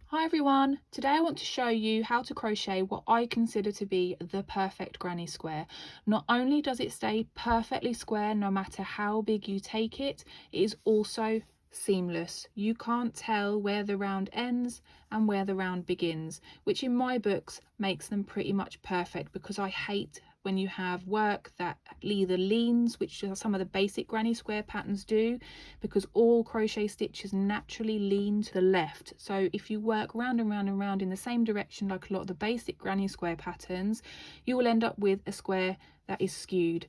Hi everyone, today I want to show you how to crochet what I consider to be the perfect granny square. Not only does it stay perfectly square no matter how big you take it, it is also seamless. You can't tell where the round ends and where the round begins, which in my books makes them pretty much perfect, because I hate when you have work that either leans, which some of the basic granny square patterns do, because all crochet stitches naturally lean to the left. So if you work round and round and round in the same direction like a lot of the basic granny square patterns, you will end up with a square that is skewed,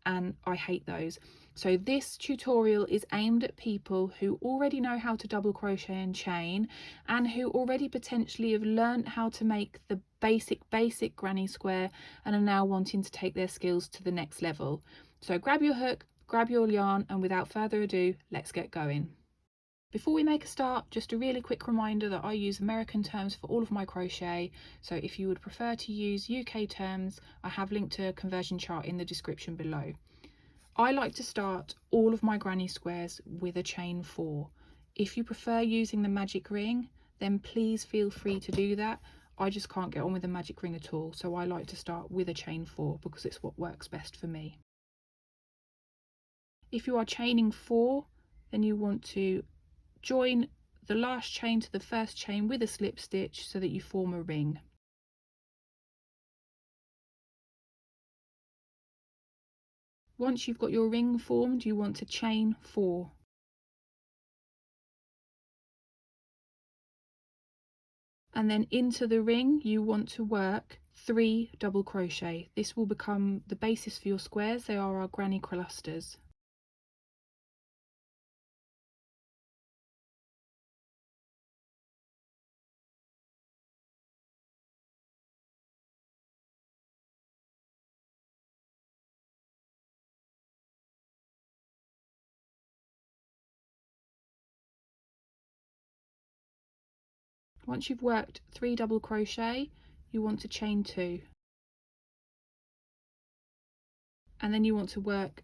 and I hate those. So this tutorial is aimed at people who already know how to double crochet and chain, and who already potentially have learned how to make the basic granny square and are now wanting to take their skills to the next level. So grab your hook, grab your yarn, and without further ado, let's get going. Before we make a start, just a really quick reminder that I use American terms for all of my crochet, so if you would prefer to use UK terms, I have linked to a conversion chart in the description below. I like to start all of my granny squares with a chain 4. If you prefer using the magic ring, then please feel free to do that. I just can't get on with the magic ring at all, so I like to start with a chain 4 because it's what works best for me. If you are chaining 4, then you want to join the last chain to the first chain with a slip stitch so that you form a ring. Once you've got your ring formed, you want to chain 4. And then into the ring you want to work 3 double crochet. This will become the basis for your squares. They are our granny clusters. Once you've worked 3 double crochet, you want to chain 2, and then you want to work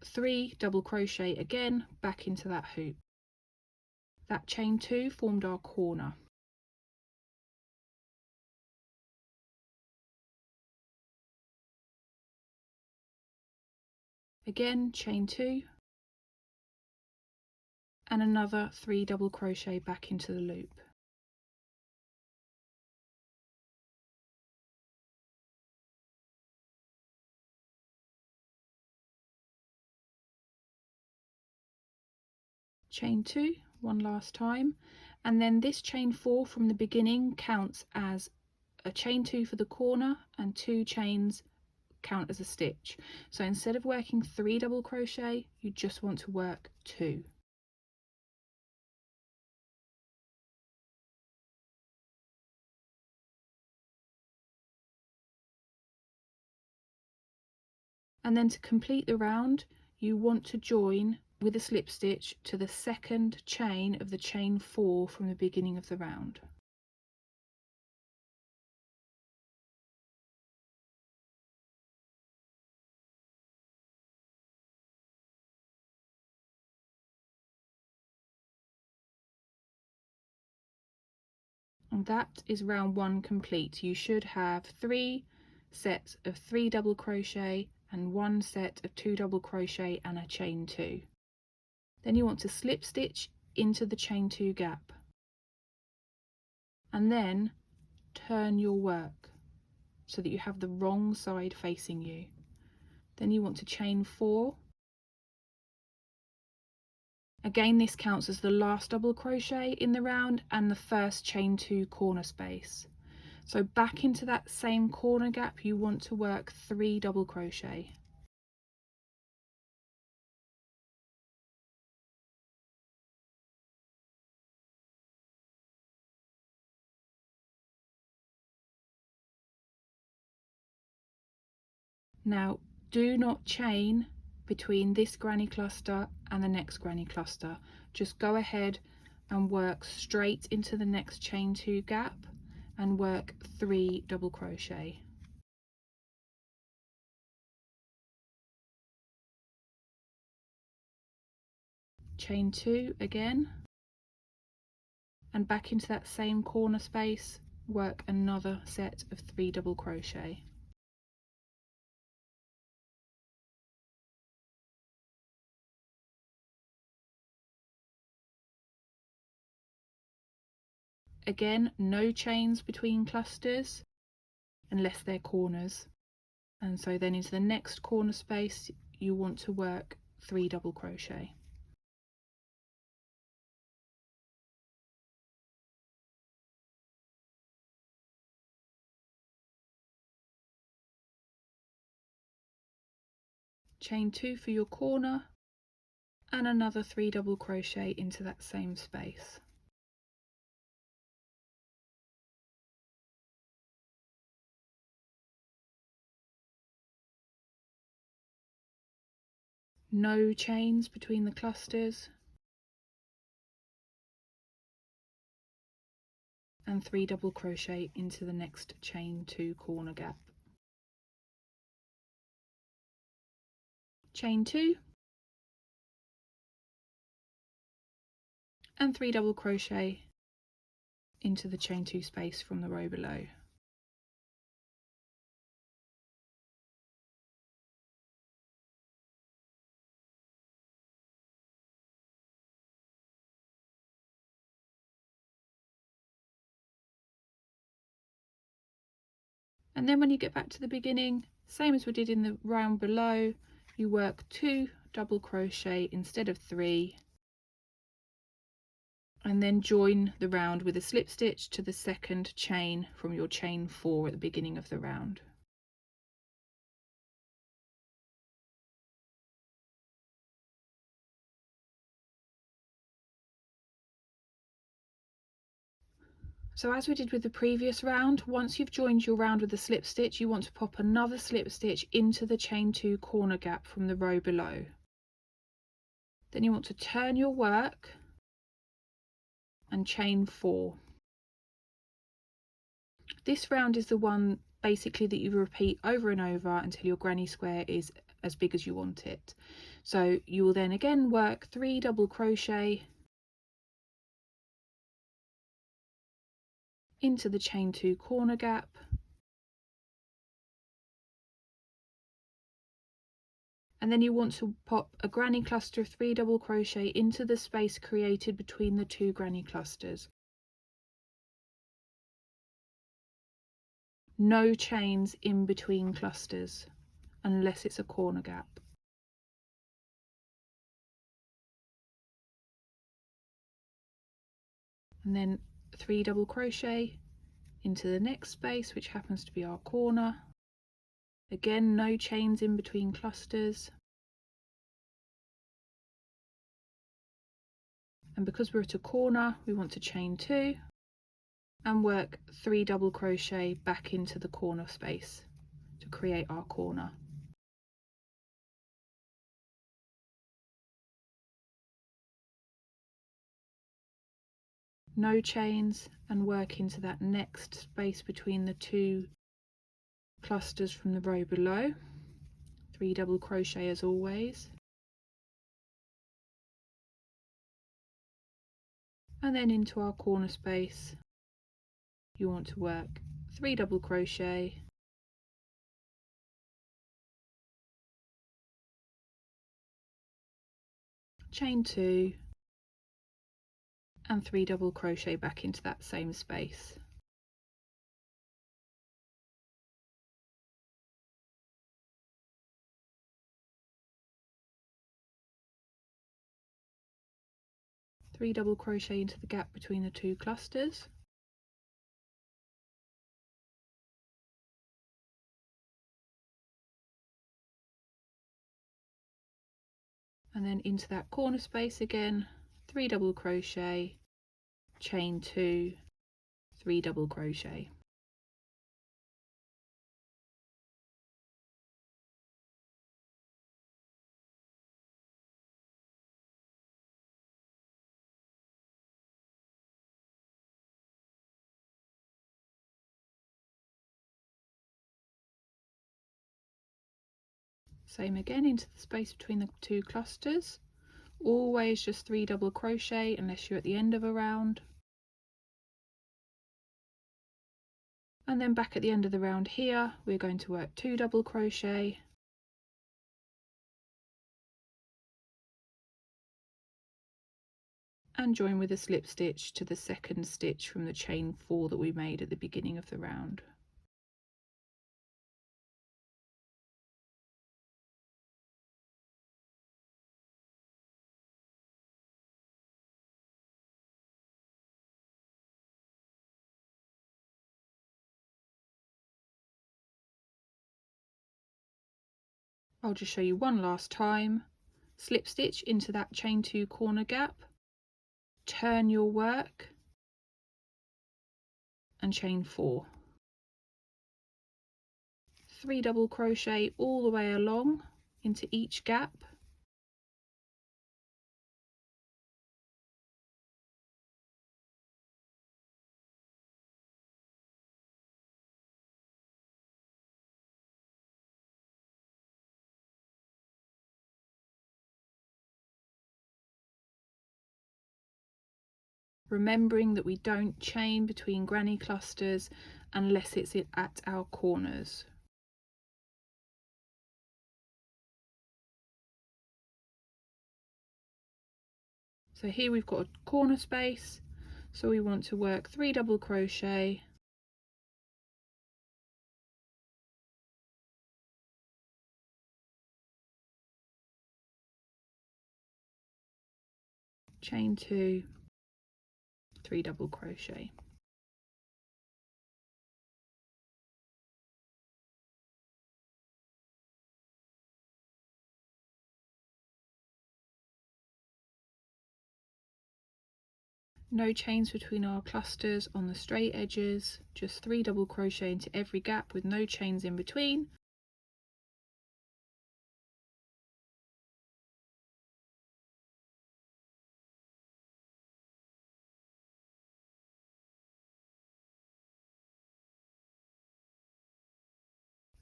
3 double crochet again back into that hoop. That chain 2 formed our corner. Again, chain 2, and another 3 double crochet back into the loop. Chain 2 one last time, and then this chain 4 from the beginning counts as a chain 2 for the corner, and 2 chains count as a stitch. So instead of working 3 double crochet, you just want to work 2. And then to complete the round, you want to join with a slip stitch to the second chain of the chain 4 from the beginning of the round. And that is round 1 complete. You should have 3 sets of 3 double crochet and 1 set of 2 double crochet and a chain 2. Then you want to slip stitch into the chain 2 gap, and then turn your work so that you have the wrong side facing you. Then you want to chain 4. Again, this counts as the last double crochet in the round and the first chain 2 corner space. So back into that same corner gap you want to work 3 double crochet. Now do not chain between this granny cluster and the next granny cluster. Just go ahead and work straight into the next chain 2 gap and work 3 double crochet. Chain 2 again, and back into that same corner space, work another set of 3 double crochet. Again, no chains between clusters unless they're corners, and so then into the next corner space you want to work 3 double crochet. Chain 2 for your corner and another 3 double crochet into that same space. No chains between the clusters, and 3 double crochet into the next chain 2 corner gap. Chain 2 and 3 double crochet into the chain 2 space from the row below. And then when you get back to the beginning, same as we did in the round below, you work 2 double crochet instead of 3, and then join the round with a slip stitch to the second chain from your chain 4 at the beginning of the round. So as we did with the previous round, once you've joined your round with a slip stitch, you want to pop another slip stitch into the chain 2 corner gap from the row below. Then you want to turn your work and chain 4. This round is the one basically that you repeat over and over until your granny square is as big as you want it. So you will then again work 3 double crochet into the chain 2 corner gap, and then you want to pop a granny cluster of 3 double crochet into the space created between the 2 granny clusters. No chains in between clusters unless it's a corner gap. And then 3 double crochet into the next space, which happens to be our corner. Again, no chains in between clusters. And because we're at a corner, we want to chain 2 and work 3 double crochet back into the corner space to create our corner. No chains, and work into that next space between the 2 clusters from the row below. 3 double crochet as always, and then into our corner space you want to work 3 double crochet, chain 2 and 3 double crochet back into that same space. Three double crochet into the gap between the 2 clusters, and then into that corner space again, 3 double crochet, chain 2, 3 double crochet. Same again into the space between the 2 clusters, always just 3 double crochet unless you're at the end of a round, And then back at the end of the round here, we're going to work 2 double crochet, and join with a slip stitch to the second stitch from the chain 4 that we made at the beginning of the round. I'll just show you one last time. Slip stitch into that chain 2 corner gap, turn your work and chain 4. 3 double crochet all the way along into each gap, remembering that we don't chain between granny clusters unless it's at our corners. So here we've got a corner space, so we want to work 3 double crochet, chain 2, 3 double crochet. No chains between our clusters on the straight edges, just 3 double crochet into every gap with no chains in between.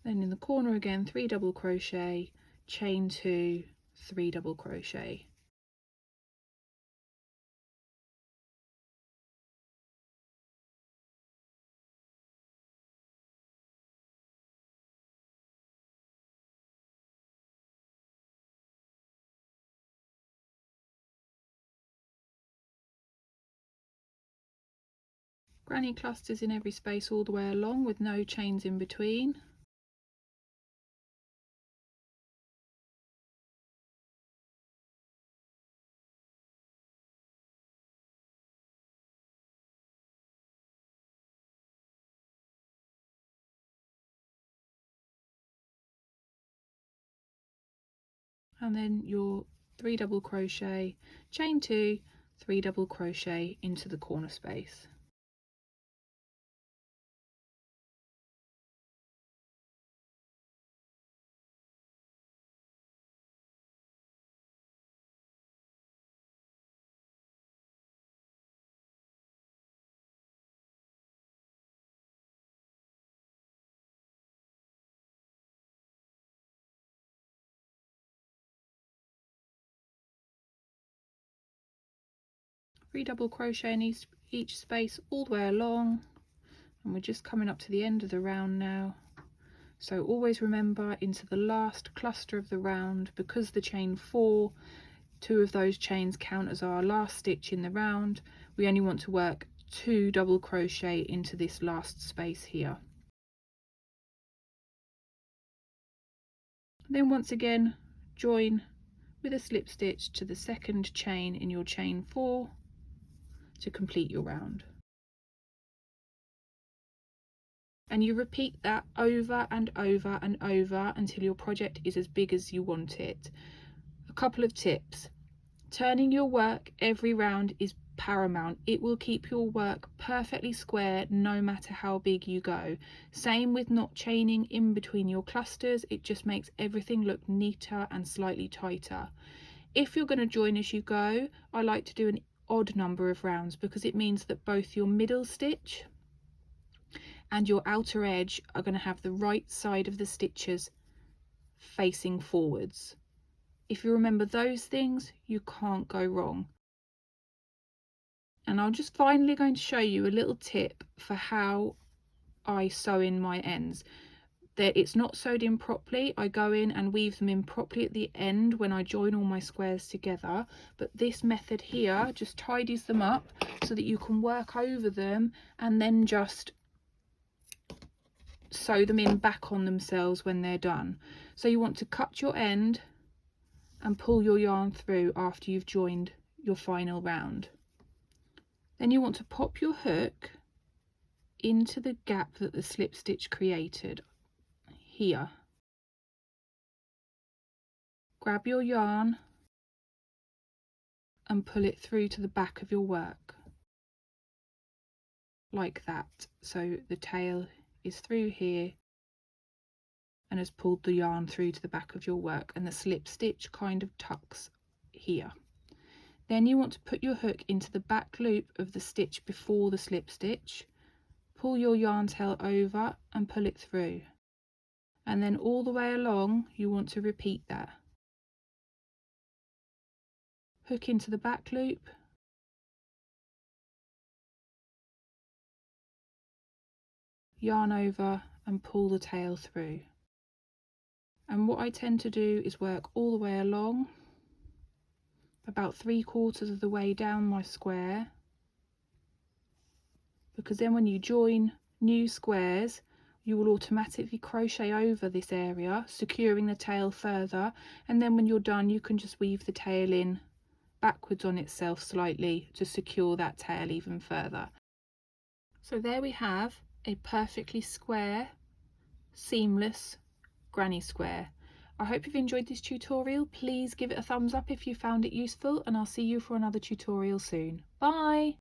Then in the corner again, 3 double crochet, chain 2, 3 double crochet. Granny clusters in every space all the way along with no chains in between. And then your 3 double crochet, chain 2, 3 double crochet into the corner space. Three double crochet in each space all the way along, and we're just coming up to the end of the round now. So always remember, into the last cluster of the round, because the chain 4, 2 of those chains count as our last stitch in the round, we only want to work 2 double crochet into this last space here. Then once again join with a slip stitch to the second chain in your chain 4 to complete your round. And you repeat that over and over and over until your project is as big as you want it. A couple of tips. Turning your work every round is paramount. It will keep your work perfectly square no matter how big you go. Same with not chaining in between your clusters. It just makes everything look neater and slightly tighter. If you're going to join as you go, I like to do an odd number of rounds because it means that both your middle stitch and your outer edge are going to have the right side of the stitches facing forwards. If you remember those things, you can't go wrong. And I'm just finally going to show you a little tip for how I sew in my ends. It's not sewed in properly. I go in and weave them in properly at the end when I join all my squares together, but this method here just tidies them up so that you can work over them and then just sew them in back on themselves when they're done. So you want to cut your end and pull your yarn through after you've joined your final round. Then you want to pop your hook into the gap that the slip stitch created here. Grab your yarn and pull it through to the back of your work like that. So the tail is through here and has pulled the yarn through to the back of your work, and the slip stitch kind of tucks here. Then you want to put your hook into the back loop of the stitch before the slip stitch, pull your yarn tail over and pull it through, and then all the way along you want to repeat that. Hook into the back loop, yarn over and pull the tail through. And what I tend to do is work all the way along, about 3/4 of the way down my square, because then when you join new squares you will automatically crochet over this area, securing the tail further, and then when you're done you can just weave the tail in backwards on itself slightly to secure that tail even further. So there we have a perfectly square, seamless granny square. I hope you've enjoyed this tutorial. Please give it a thumbs up if you found it useful, and I'll see you for another tutorial soon. Bye!